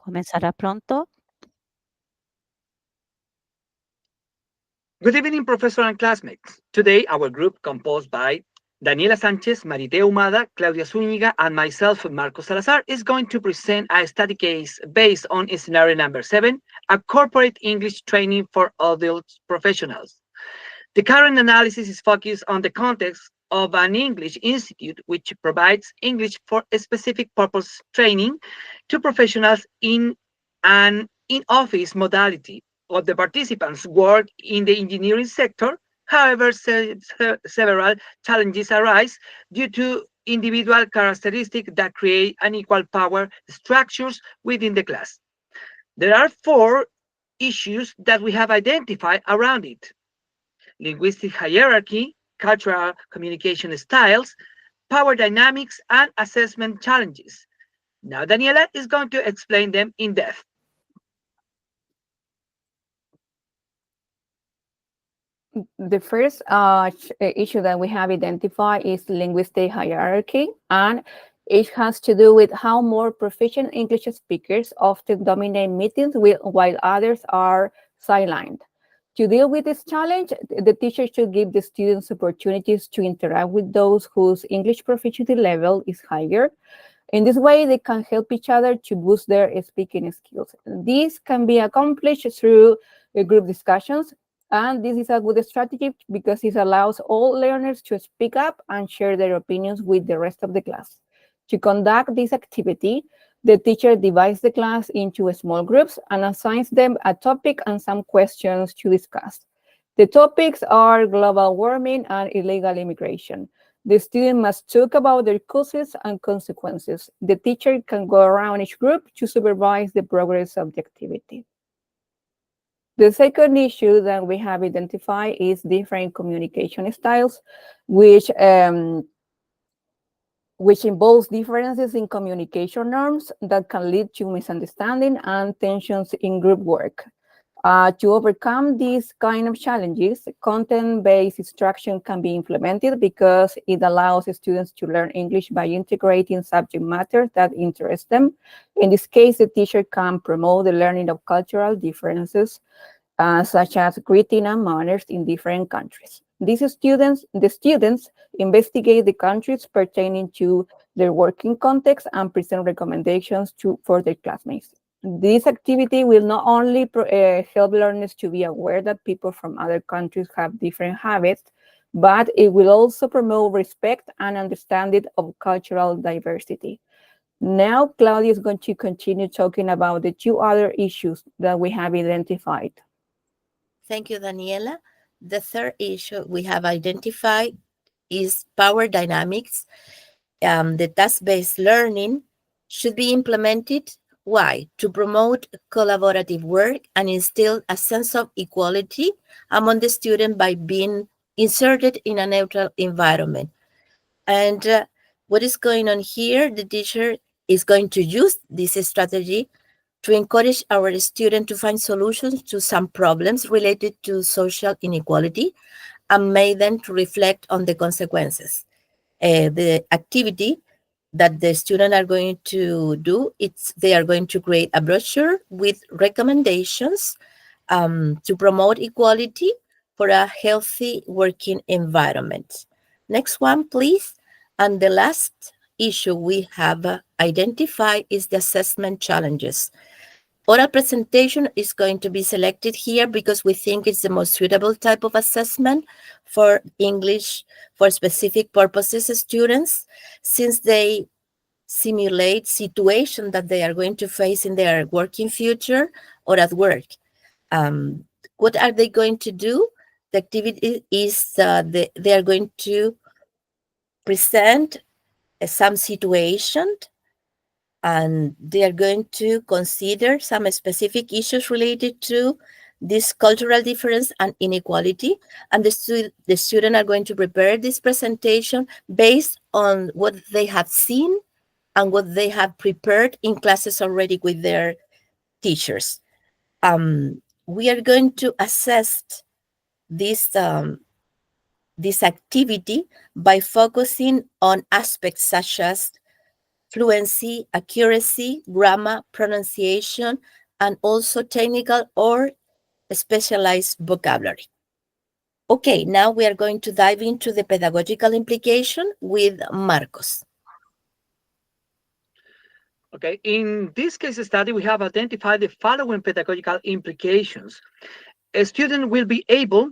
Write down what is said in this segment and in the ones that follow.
Comenzará pronto. Good evening, Professor and classmates. Today, our group, composed by Daniela Sánchez, Marité, Claudia Zúñiga, and myself, Marco Salazar, is going to present a study case based on scenario number 7, a corporate English training for adult professionals. The current analysis is focused on the context of an English institute which provides English for a specific purpose training to professionals in an in-office modality. All the participants work in the engineering sector. However, several challenges arise due to individual characteristics that create unequal power structures within the class. There are 4 issues that we have identified around it: linguistic hierarchy, cultural communication styles, power dynamics, and assessment challenges. Now, Daniela is going to explain them in depth. The first issue that we have identified is linguistic hierarchy, and it has to do with how more proficient English speakers often dominate meetings while others are sidelined. To deal with this challenge, the teacher should give the students opportunities to interact with those whose English proficiency level is higher. In this way, they can help each other to boost their speaking skills. This can be accomplished through group discussions, and this is a good strategy because it allows all learners to speak up and share their opinions with the rest of the class. To conduct this activity, the teacher divides the class into small groups and assigns them a topic and some questions to discuss. The topics are global warming and illegal immigration. The student must talk about their causes and consequences. The teacher can go around each group to supervise the progress of the activity. The second issue that we have identified is different communication styles, which involves differences in communication norms that can lead to misunderstanding and tensions in group work. To overcome these kind of challenges, content-based instruction can be implemented because it allows students to learn English by integrating subject matter that interest them. In this case, the teacher can promote the learning of cultural differences, such as greeting and manners in different countries. The students investigate the countries pertaining to their working context and present recommendations for their classmates. This activity will not only help learners to be aware that people from other countries have different habits, but it will also promote respect and understanding of cultural diversity. Now, Claudia is going to continue talking about the 2 other issues that we have identified. Thank you, Daniela. The third issue we have identified is power dynamics. The task-based learning should be implemented. Why? To promote collaborative work and instill a sense of equality among the student by being inserted in a neutral environment. And what is going on here? The teacher is going to use this strategy to encourage our students to find solutions to some problems related to social inequality and make them to reflect on the consequences. The activity that the students are going to do, they are going to create a brochure with recommendations to promote equality for a healthy working environment. Next one, please. And the last issue we have identified is the assessment challenges. Oral presentation is going to be selected here because we think it's the most suitable type of assessment for English for specific purposes students, since they simulate situations that they are going to face in their working future or at work. What are they going to do? The activity is they are going to present some situation, and they are going to consider some specific issues related to this cultural difference and inequality. And the students are going to prepare this presentation based on what they have seen and what they have prepared in classes already with their teachers. We are going to assess this activity by focusing on aspects such as fluency, accuracy, grammar, pronunciation, and also technical or specialized vocabulary. Okay, now we are going to dive into the pedagogical implication with Marcos. Okay, in this case study, we have identified the following pedagogical implications. A student will be able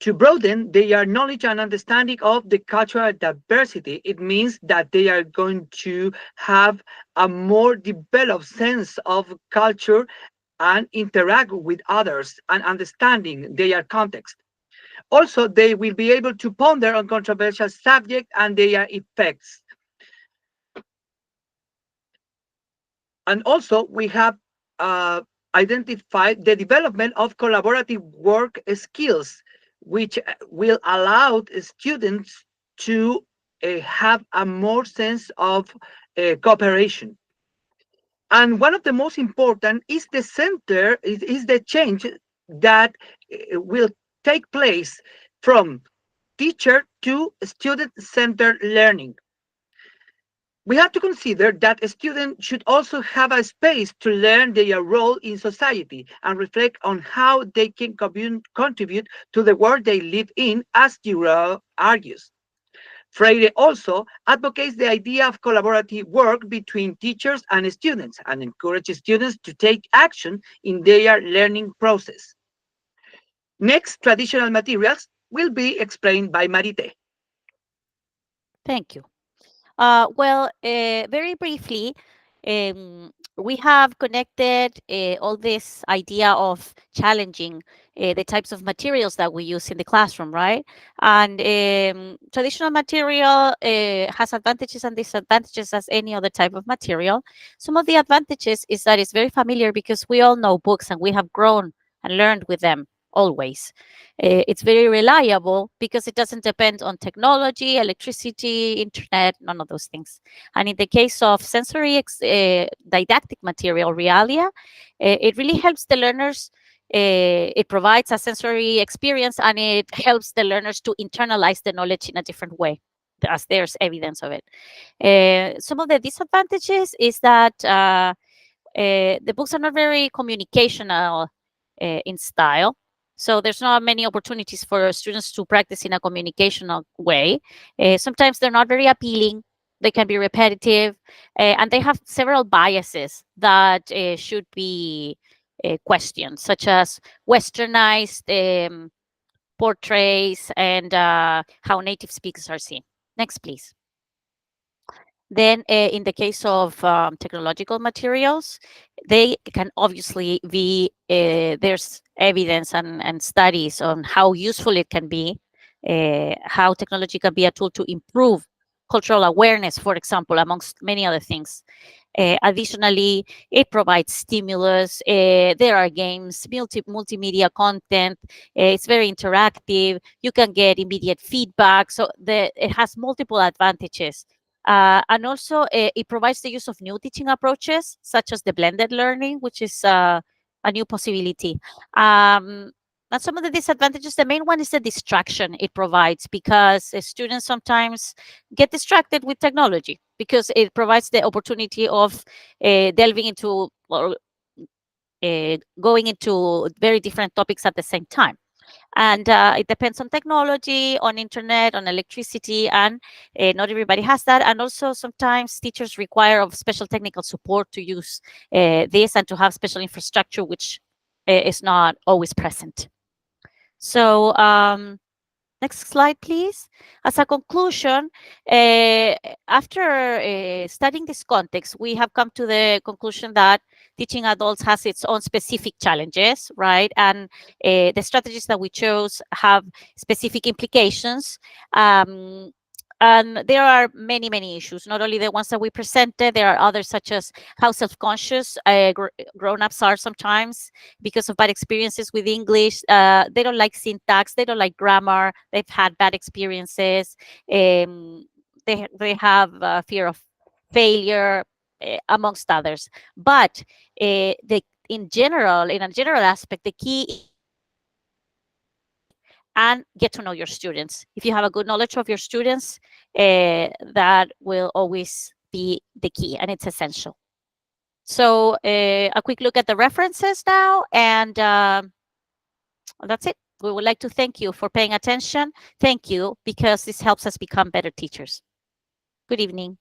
to broaden their knowledge and understanding of the cultural diversity. It means that they are going to have a more developed sense of culture and interact with others and understanding their context. Also, they will be able to ponder on controversial subjects and their effects. And also, we have identified the development of collaborative work skills, which will allow students to have a more sense of cooperation. And one of the most important is the center, is the change that will take place from teacher to student-centered learning. We have to consider that a student should also have a space to learn their role in society and reflect on how they can contribute to the world they live in, as Giroux argues. Freire also advocates the idea of collaborative work between teachers and students and encourages students to take action in their learning process. Next, traditional materials will be explained by Marité. Thank you. Very briefly, we have connected all this idea of challenging the types of materials that we use in the classroom, right? And traditional material has advantages and disadvantages as any other type of material. Some of the advantages is that it's very familiar because we all know books and we have grown and learned with them always. It's very reliable because it doesn't depend on technology, electricity, internet, none of those things. And in the case of sensory didactic material, realia, it really helps the learners. It provides a sensory experience and it helps the learners to internalize the knowledge in a different way, as there's evidence of it. Some of the disadvantages is that the books are not very communicational in style. So there's not many opportunities for students to practice in a communicational way. Sometimes they're not very appealing. They can be repetitive, and they have several biases that should be questioned, such as westernized portraits and how native speakers are seen. Next, please. Then, in the case of technological materials, they can obviously be, there's evidence and studies on how useful it can be, how technology can be a tool to improve cultural awareness, for example, amongst many other things. Additionally, it provides stimulus. There are games, multimedia content. It's very interactive. You can get immediate feedback. So it has multiple advantages. And also, it provides the use of new teaching approaches, such as the blended learning, which is a new possibility. And some of the disadvantages, the main one is the distraction it provides, because students sometimes get distracted with technology because it provides the opportunity of delving into or going into very different topics at the same time. And it depends on technology, on internet, on electricity, and not everybody has that. And also sometimes teachers require of special technical support to use this and to have special infrastructure, which is not always present. So next slide, please. As a conclusion, after studying this context, we have come to the conclusion that teaching adults has its own specific challenges, right? And the strategies that we chose have specific implications. And there are many, many issues, not only the ones that we presented, there are others such as how self-conscious grown-ups are sometimes because of bad experiences with English. They don't like syntax, they don't like grammar, they've had bad experiences. They have fear of failure, amongst others. But in a general aspect, the key and get to know your students. If you have a good knowledge of your students, that will always be the key, and it's essential. So a quick look at the references now, and that's it. We would like to thank you for paying attention. Thank you, because this helps us become better teachers. Good evening.